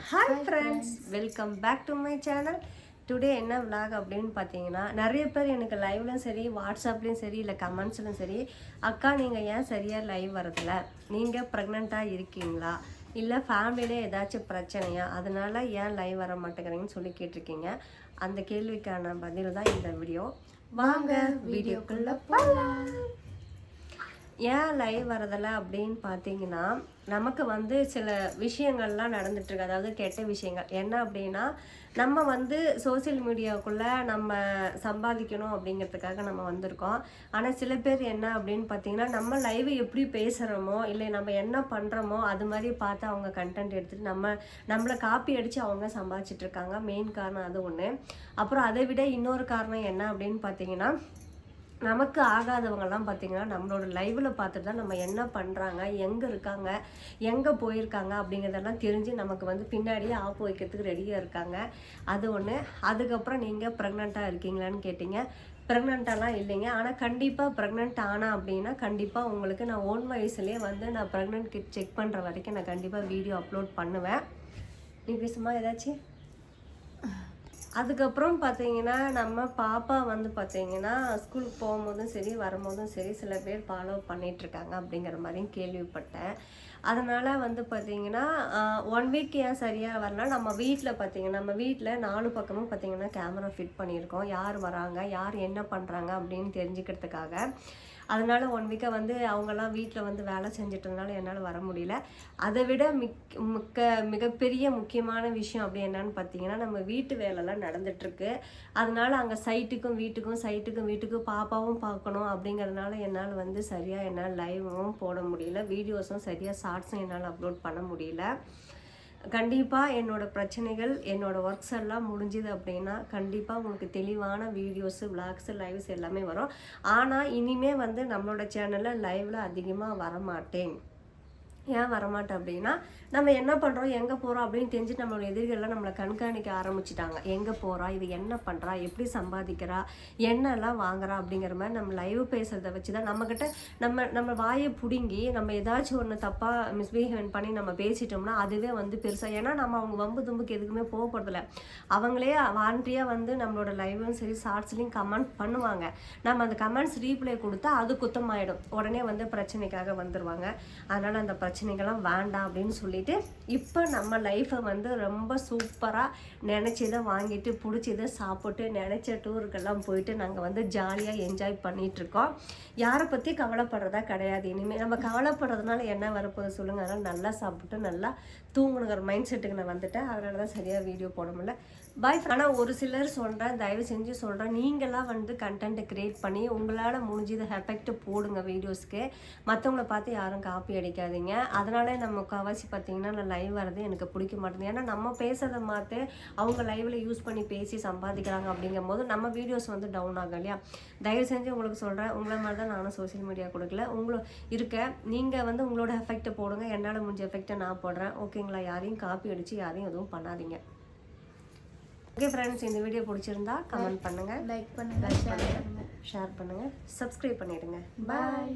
Hi friends, welcome back to my channel. Today என்ன vlog அப்படின்னு பார்த்தீங்கன்னா, நிறைய பேர் எனக்கு லைவ்லையும் சரி வாட்ஸ்அப்லேயும் சரி இல்லை கமெண்ட்ஸ்லையும் சரி, அக்கா நீங்கள் ஏன் சரியாக லைவ் வரதில்ல, நீங்கள் ப்ரெக்னெண்ட்டாக இருக்கீங்களா, இல்லை ஃபேமிலியிலே ஏதாச்சும் பிரச்சனையா, அதனால ஏன் லைவ் வர மாட்டேங்கிறீங்கன்னு சொல்லி கேட்டிருக்கீங்க. அந்த கேள்விக்கான பதில் தான் இந்த வீடியோ. வாங்க வீடியோக்குள்ளே போகலாம். ஏன் லைவ் வரதில்லை அப்படின்னு பார்த்தீங்கன்னா, நமக்கு வந்து சில விஷயங்கள்லாம் நடந்துட்டுருக்கு. அதாவது கெட்ட விஷயங்கள் என்ன அப்படின்னா, நம்ம வந்து சோசியல் மீடியாவுக்குள்ளே நம்ம சம்பாதிக்கணும் அப்படிங்கிறதுக்காக நம்ம வந்திருக்கோம். ஆனால் சில பேர் என்ன அப்படின்னு பார்த்தீங்கன்னா, நம்ம லைவ் எப்படி பேசுகிறோமோ இல்லை நம்ம என்ன பண்ணுறோமோ அது மாதிரி பார்த்து அவங்க கண்டென்ட் எடுத்துகிட்டு நம்மளை காப்பி அடித்து அவங்க சம்பாதிச்சிட்ருக்காங்க. மெயின் காரணம் அது ஒன்று. அப்புறம் அதை விட இன்னொரு காரணம் என்ன அப்படின்னு பார்த்தீங்கன்னா, நமக்கு ஆகாதவங்கெல்லாம் பார்த்திங்கன்னா நம்மளோட லைவில் பார்த்துட்டு தான் நம்ம என்ன பண்ணுறாங்க, எங்கே இருக்காங்க, எங்கே போயிருக்காங்க அப்படிங்கிறதெல்லாம் தெரிஞ்சு நமக்கு வந்து பின்னாடியே ஆப்பு வைக்கிறதுக்கு ரெடியாக இருக்காங்க. அது ஒன்று. அதுக்கப்புறம் நீங்கள் ப்ரெக்னெண்ட்டாக இருக்கீங்களான்னு கேட்டிங்க. ப்ரெக்னெண்ட்டாலாம் இல்லைங்க. ஆனால் கண்டிப்பாக ப்ரெக்னென்ட் ஆனால் அப்படின்னா கண்டிப்பாக உங்களுக்கு நான் ஓன் வயசுலேயே வந்து நான் ப்ரெக்னென்ட் கிட் செக் பண்ணுற வரைக்கும் நான் கண்டிப்பாக வீடியோ அப்லோட் பண்ணுவேன். நீ பேசுமா ஏதாச்சும். அதுக்கப்புறம் பார்த்தீங்கன்னா, நம்ம பாப்பா வந்து பார்த்தீங்கன்னா ஸ்கூலுக்கு போகும்போதும் சரி வரும்போதும் சரி சில பேர் ஃபாலோ பண்ணிகிட்ருக்காங்க அப்படிங்கிற மாதிரியும் கேள்விப்பட்டேன். அதனால் வந்து பார்த்திங்கன்னா 1 வீக் ஏன் சரியாக வரலாம், நம்ம வீட்டில் பார்த்திங்கன்னா நம்ம வீட்டில் 4 பக்கமும் பார்த்திங்கன்னா கேமரா ஃபிட் பண்ணியிருக்கோம். யார் வராங்க, யார் என்ன பண்ணுறாங்க அப்படின்னு தெரிஞ்சுக்கிறதுக்காக. அதனால் 1 வீக்காக வந்து அவங்கெல்லாம் வீட்டில் வந்து வேலை செஞ்சிட்டதுனால என்னால் வர முடியல. அதை விட மிகப்பெரிய முக்கியமான விஷயம் அப்படி என்னன்னு பார்த்தீங்கன்னா, நம்ம வீட்டு வேலைலாம் நடந்துகிட்ருக்கு. அதனால் அங்கே சைட்டுக்கும் வீட்டுக்கும் பாப்பாவும் பார்க்கணும் அப்படிங்கிறதுனால என்னால் வந்து சரியாக என்னால் லைவும் போட முடியல, வீடியோஸும் சரியாக ஷார்ட்ஸும் என்னால் அப்லோட் பண்ண முடியல. கண்டிப்பாக என்னோடய பிரச்சனைகள் என்னோடய ஒர்க்ஸ் எல்லாம் முடிஞ்சுது அப்படின்னா கண்டிப்பாக உங்களுக்கு தெளிவான வீடியோஸு விளாக்ஸு லைவ்ஸ் எல்லாமே வரும். ஆனால் இனிமேல் வந்து நம்மளோட சேனலில் லைவில் அதிகமாக வரமாட்டேன். ஏன் வரமாட்டேன் அப்படின்னா, நம்ம என்ன பண்ணுறோம் எங்கே போகிறோம் அப்படின்னு தெரிஞ்சுட்டு நம்மளோட எதிரிகள்லாம் நம்மளை கண்காணிக்க ஆரம்பிச்சிட்டாங்க. எங்கே போகிறா, இது என்ன பண்ணுறா, எப்படி சம்பாதிக்கிறா, என்னெல்லாம் வாங்குறா அப்படிங்கிற மாதிரி நம்ம லைவ் பேசுகிறத வச்சு தான் நம்மக்கிட்ட நம்ம வாயை பிடுங்கி நம்ம ஏதாச்சும் ஒன்று தப்பாக மிஸ்பிஹேவ் பண்ணி நம்ம பேசிட்டோம்னா அதுவே வந்து பெருசாக. ஏன்னா நம்ம அவங்க வம்பு தும்புக்கு எதுக்குமே போகப்படுறதில்ல. அவங்களே வாலண்டியாக வந்து நம்மளோட லைவும் சரி ஷார்ட்ஸ்லையும் கமெண்ட் பண்ணுவாங்க. நம்ம அந்த கமெண்ட்ஸ் ரீப்ளை கொடுத்தா அது குத்தமாயிடும். உடனே வந்து பிரச்சனைக்காக வந்துடுவாங்க. அதனால் அந்த பிரச்சனைகள்லாம் வேண்டாம் அப்படின்னு சொல்லிட்டு இப்போ நம்ம லைஃப்பை வந்து ரொம்ப சூப்பராக நினச்சதை வாங்கிட்டு பிடிச்சதை சாப்பிட்டு நினச்ச டூருக்கெல்லாம் போயிட்டு நாங்கள் வந்து ஜாலியாக என்ஜாய் பண்ணிகிட்ருக்கோம். யாரை பற்றி கவலைப்படுறதா கிடையாது. இனிமேல் நம்ம கவலைப்படுறதுனால என்ன வரப்போகுது சொல்லுங்கள். அதனால் நல்லா சாப்பிட்டு நல்லா தூங்கணுங்கிற மைண்ட் செட்டுக்கு நான் வந்துட்டேன். அதனால தான் சரியாக வீடியோ போட முடியல. பாய். ஆனால் ஒரு சிலர் சொல்கிறேன், தயவு செஞ்சு சொல்கிறேன், நீங்களாம் வந்து கண்டென்ட்டை க்ரியேட் பண்ணி உங்களால் முடிஞ்சது எஃபெக்ட் போடுங்க வீடியோஸ்க்கு. மற்றவங்கள பார்த்து யாரும் காப்பி அடிக்காதீங்க. அதனால நம்ம முக்கால்வாசி பார்த்தீங்கன்னா நான் லைவ் வரது எனக்கு பிடிக்க மாட்டேங்குது. ஏன்னா நம்ம பேசுறதை மாற்று அவங்க லைவில் யூஸ் பண்ணி பேசி சம்பாதிக்கிறாங்க அப்படிங்கும் போது நம்ம வீடியோஸ் வந்து டவுன் ஆகும் இல்லையா. தயவு செஞ்சு உங்களுக்கு சொல்கிறேன், உங்களை மாதிரி தான் நானும் சோசியல் மீடியா கொடுக்கல. நீங்கள் வந்து உங்களோட எஃபெக்ட்டை போடுங்க, என்னால் முடிஞ்ச எஃபெக்டை நான் போடுறேன். ஓகேங்களா. யாரையும் காப்பி அடித்து யாரையும் எதுவும் பண்ணாதீங்க. ஓகே ஃப்ரெண்ட்ஸ், இந்த வீடியோ பிடிச்சிருந்தா கமெண்ட் பண்ணுங்கள், லைக் பண்ணுங்கள், ஷேர் பண்ணுங்கள், சப்ஸ்கிரைப் பண்ணிவிடுங்க. பாய்.